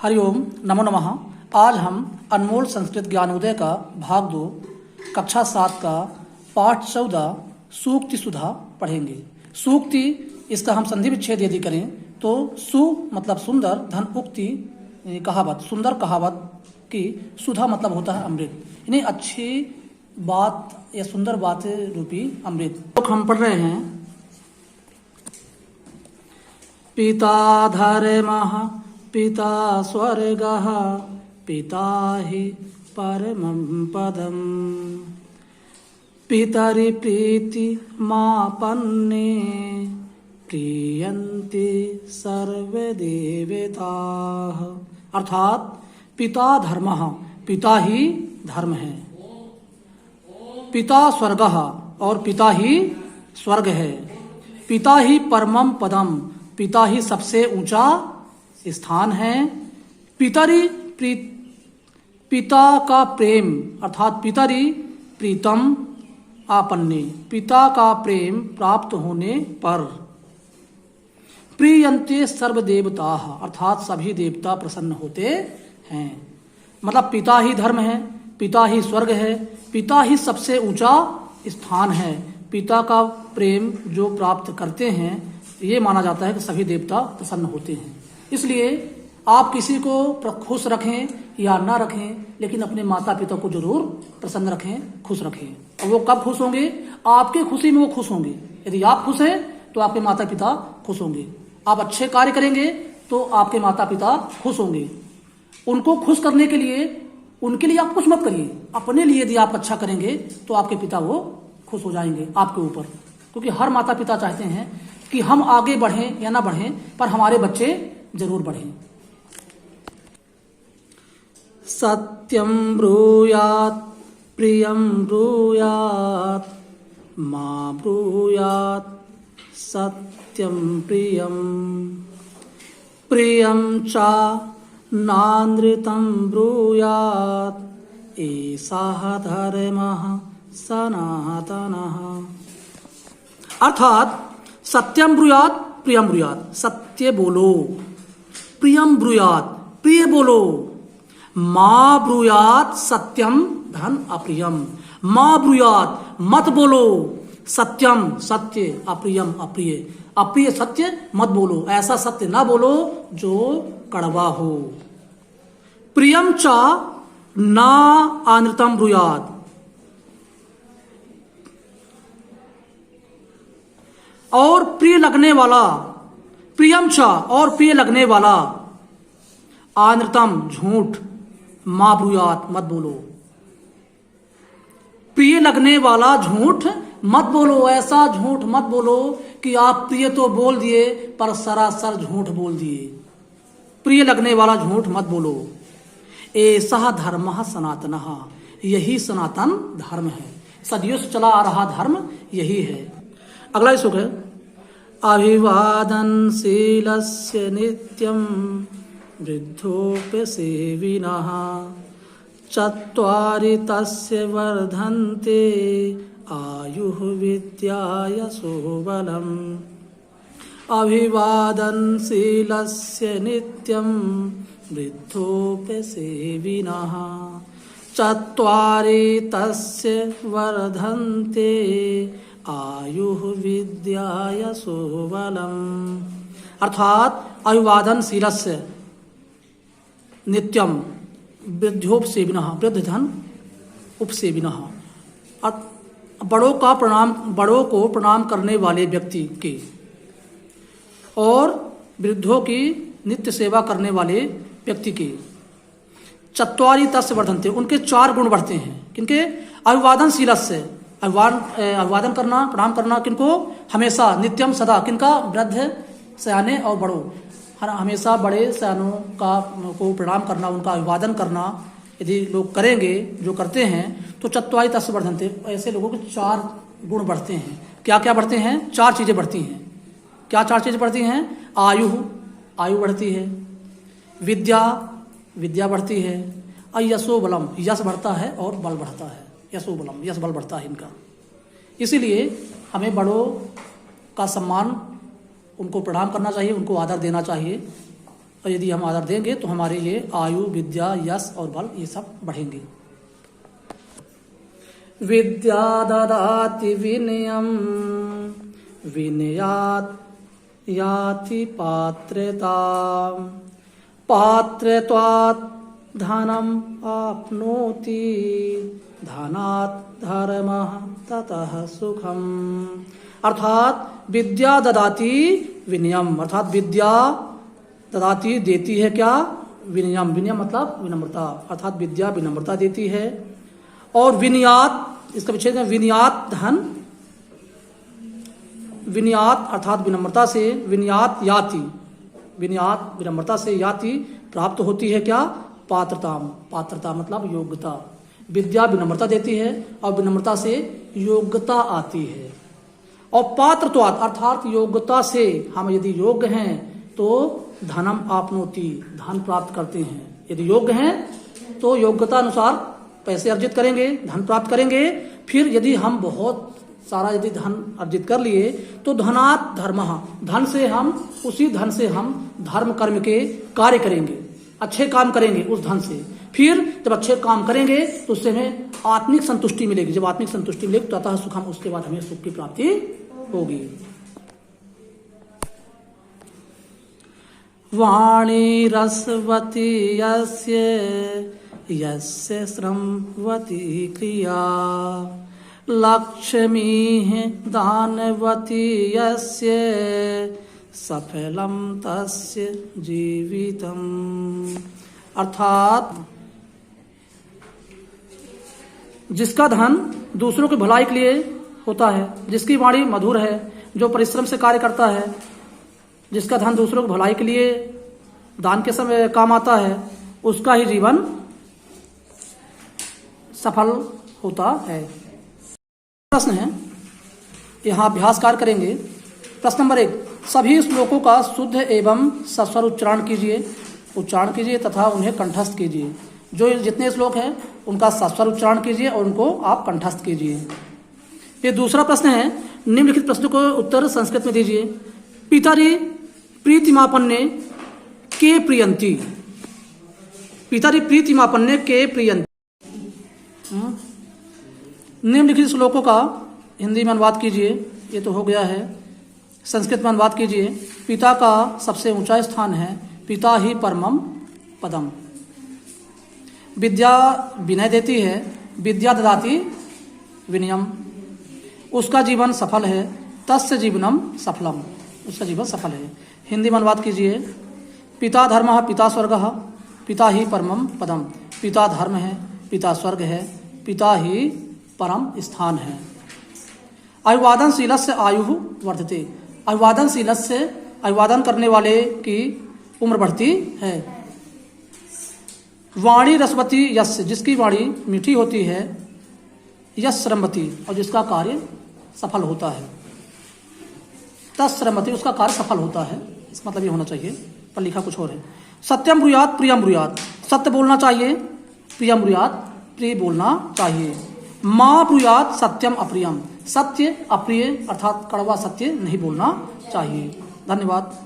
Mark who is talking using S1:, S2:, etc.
S1: हरिओम नमो नमः। आज हम अनमोल संस्कृत ज्ञानोदय का भाग 2 कक्षा 7 का पाठ 14 सूक्ति सुधा पढ़ेंगे। सूक्ति इसका हम संधि विच्छेद यदि करें तो सु मतलब सुंदर, धन उक्ति कहावत, सुंदर कहावत की, सुधा मतलब होता है अमृत, यानी अच्छी बात या सुंदर बात रूपी अमृत। तो हम पढ़ रहे हैं पिता धर्मः पिता स्वर्गः पिता हि परमं पदम् पितरि प्रीति मापन्ने प्रीयन्ते सर्वे देवताः। अर्थात पिता धर्मः, पिता ही धर्म है, पिता स्वर्गः और पिता ही स्वर्ग है, पिता ही परमं पदम, पिता ही सबसे ऊंचा स्थान है, पितरि पिता का प्रेम अर्थात पितरि प्रीतम आपन्ने, पिता का प्रेम प्राप्त होने पर, प्रीयन्ते सर्व देवता अर्थात सभी देवता प्रसन्न होते हैं। मतलब पिता ही धर्म है, पिता ही स्वर्ग है, पिता ही सबसे ऊंचा स्थान है, पिता का प्रेम जो प्राप्त करते हैं ये माना जाता है कि सभी देवता प्रसन्न होते हैं। इसलिए आप किसी को खुश रखें या ना रखें, लेकिन अपने माता पिता को जरूर प्रसन्न रखें, खुश रखें। और वो कब खुश होंगे? आपके खुशी में वो खुश होंगे। यदि आप खुश हैं तो आपके माता पिता खुश होंगे, आप अच्छे कार्य करेंगे तो आपके माता पिता खुश होंगे। उनको खुश करने के लिए उनके लिए आप कुछ मत करिए, अपने लिए यदि आप अच्छा करेंगे तो आपके पिता वो खुश हो जाएंगे आपके ऊपर, क्योंकि हर माता पिता चाहते हैं कि हम आगे बढ़ें या ना बढ़ें पर हमारे बच्चे जरूर बढ़ें। सत्यम ब्रूयात् प्रियम ब्रूयात् मां ब्रूयात् सत्यम प्रियम प्रियम चा नानृतं ब्रूयात् एषः धर्मः सनातनः। अर्थात सत्यम ब्रूयात् प्रियम ब्रूयात्, सत्य बोलो, प्रियम ब्रूयात् प्रिय बोलो, मां ब्रूयात् सत्यम धन अप्रियम, मां ब्रूयात् मत बोलो सत्यम सत्य, अप्रियम अप्रिय, अप्रिय सत्य मत बोलो, ऐसा सत्य ना बोलो जो कड़वा हो। प्रियम चा ना अनृतम ब्रूयात्, और प्रिय लगने वाला, प्रियम चा और प्रिय लगने वाला, अनृतम झूठ, मां ब्रूयात् मत बोलो, प्रिय लगने वाला झूठ मत बोलो, ऐसा झूठ मत बोलो कि आप प्रिय तो बोल दिए पर सरासर झूठ बोल दिए। प्रिय लगने वाला झूठ मत बोलो। ऐसा धर्म सनातनः, यही सनातन धर्म है, सदियों से चला आ रहा धर्म यही है। अगला श्लोक है अभिवादनशीलस्य नित्यं वृद्धोपसेविनः चत्वारि तस्य वर्धन्ते आयुः विद्या यशो बलम्। अभिवादनशीलस्य नित्यं वृद्धोपसेविनः चत्वारि तस्य वर्धन्ते आयुः विद्या यशो बलम्। अर्थात अभिवादनशीलस्य नित्यम वृद्धोपसेविनः, वृद्ध धन उपसेविनः, बड़ों को प्रणाम करने वाले व्यक्ति के, और वृद्धों की नित्य सेवा करने वाले व्यक्ति के, चत्वारि तस्य वर्धन्ते, उनके 4 गुण बढ़ते हैं। किनके? अभिवादनशीलस्य, अभिवादन करना, प्रणाम करना, किनको? हमेशा, नित्यम सदा, किनका? वृद्ध सयाने और बड़ों, हमेशा बड़े सयानों को प्रणाम करना, उनका अभिवादन करना यदि लोग करेंगे, जो करते हैं तो चत्वारि तस्य वर्धन्ते, ऐसे लोगों के 4 गुण बढ़ते हैं। क्या क्या बढ़ते हैं? 4 चीजें बढ़ती हैं। क्या 4 चीजें बढ़ती हैं? आयु, आयु बढ़ती है, विद्या, विद्या बढ़ती है, और यशो बलम, यश बढ़ता है और बल बढ़ता है, यशो बलम, यश बल बढ़ता है इनका। इसीलिए हमें बड़ों का सम्मान, उनको प्रणाम करना चाहिए, उनको आदर देना चाहिए। और यदि हम आदर देंगे तो हमारे ये आयु, विद्या, यश और बल ये सब बढ़ेंगे। विद्या ददाति विनयम विनयात् याति पात्रता पात्रत्वात् धनम आपनोति धनात् धर्मः ततः सुखम। अर्थात विद्या ददाति विनयम, अर्थात विद्या ददाति देती है क्या? विनयम। विनयम मतलब विनम्रता, अर्थात विद्या विनम्रता देती है। और विनयात, इसका विच्छेद है विनयात धन, विनयात अर्थात विनम्रता से, विनयात याति, विनयात विनम्रता से याति प्राप्त होती है क्या? पात्रता। पात्रता मतलब योग्यता। विद्या विनम्रता देती है और विनम्रता से योग्यता आती है। और पात्रत्वात् अर्थात योग्यता से, हम यदि योग्य हैं तो धनम आपनोति, धन प्राप्त करते हैं। यदि योग्य हैं तो योग्यता अनुसार पैसे अर्जित करेंगे, धन प्राप्त करेंगे। फिर यदि हम बहुत सारा यदि धन अर्जित कर लिए तो धनात् धर्मः, धन से हम, उसी धन से हम धर्म कर्म के कार्य करेंगे, अच्छे काम करेंगे उस धन से। फिर जब अच्छे काम करेंगे तो उससे हमें आत्मिक संतुष्टि मिलेगी। जब आत्मिक संतुष्टि मिलेगी तो अतः सुखम, उसके बाद हमें सुख की प्राप्ति होगी। वाणी रसवती यस्य यस्य श्रमवती क्रिया लक्ष्मी दानवती यस्य सफलम तस्य जीवितम। अर्थात जिसका धन दूसरों की भलाई के लिए होता है, जिसकी वाणी मधुर है, जो परिश्रम से कार्य करता है, जिसका धन दूसरों की भलाई के लिए दान के समय काम आता है, उसका ही जीवन सफल होता है। प्रश्न है, यहाँ अभ्यास कार्य करेंगे। प्रश्न नंबर 1, सभी श्लोकों का शुद्ध एवं सस्वर उच्चारण कीजिए तथा उन्हें कंठस्थ कीजिए। जो जितने श्लोक हैं उनका सस्वर उच्चारण कीजिए और उनको आप कंठस्थ कीजिए। ये दूसरा प्रश्न है, निम्नलिखित प्रश्नों को उत्तर संस्कृत में दीजिए। पिताजी प्रीतिमापन्ने के प्रियंती, पिताजी प्रीतिमापन्ने के प्रियंती। निम्नलिखित श्लोकों का हिंदी में अनुवाद कीजिए। ये तो हो गया है। संस्कृत में अनुवाद कीजिए। पिता का सबसे ऊंचा स्थान है, पिता ही परमम पदम। विद्या विनय देती है, विद्या ददाति विनयम। उसका जीवन सफल है, तस्य जीवनम सफलम, उसका जीवन सफल है। हिंदी में अनुवाद कीजिए। पिता धर्मः पिता स्वर्गः, पिता ही परमम पदम। पिता धर्म है, पिता स्वर्ग है, पिता ही परम स्थान है। अभिवादनशीलस्य आयुः वर्धते, अभिवादनशीलस्य अभिवादन करने वाले की उम्र बढ़ती है। वाणी रसवती यस्य, जिसकी वाणी मीठी होती है, यश श्रमवती, और जिसका कार्य सफल होता है। तत्श्रमवती, उसका कार्य सफल होता है। इसका मतलब ये होना चाहिए, पर लिखा कुछ और है। सत्यम ब्रूयात् प्रियम ब्रूयात्, सत्य बोलना चाहिए, प्रियम ब्रूयात्, प्रिय बोलना चाहिए। माँ ब्रूयात् सत्यम अप्रियम, सत्य अप्रिय अर्थात कड़वा सत्य नहीं बोलना चाहिए। धन्यवाद।